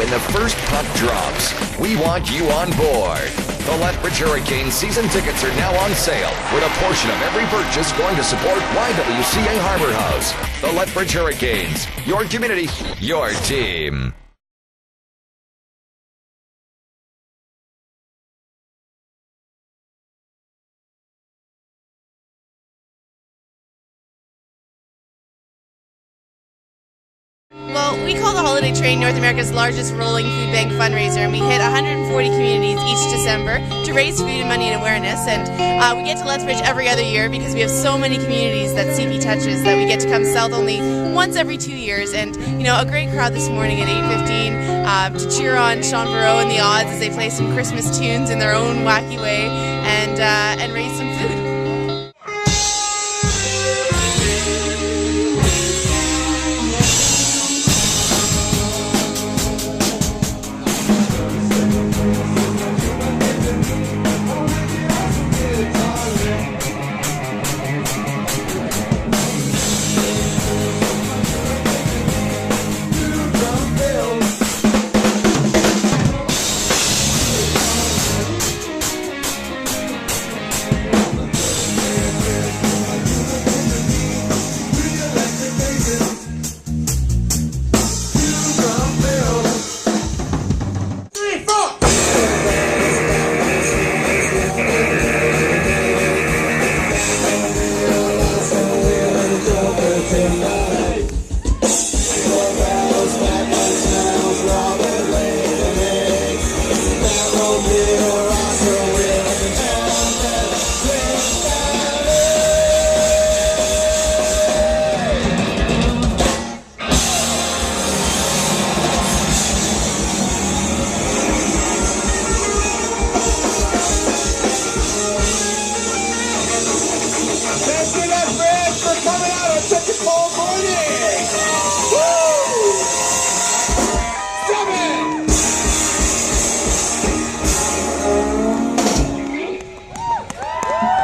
when the first puck drops. We want you on board. The Lethbridge Hurricanes season tickets are now on sale, with a portion of every purchase going to support YWCA Harbor House. The Lethbridge Hurricanes, your community, your team. Well, we call the Holiday Train North America's largest rolling food bank fundraiser, and we hit 140 communities each December to raise food and money and awareness. And we get to Lethbridge every other year because we have so many communities that CP touches that we get to come south only once every 2 years. And you know, a great crowd this morning at 8:15 to cheer on Sean Burrow and the Odds as they play some Christmas tunes in their own wacky way and raise some food.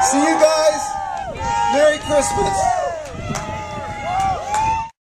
See you guys. Merry Christmas.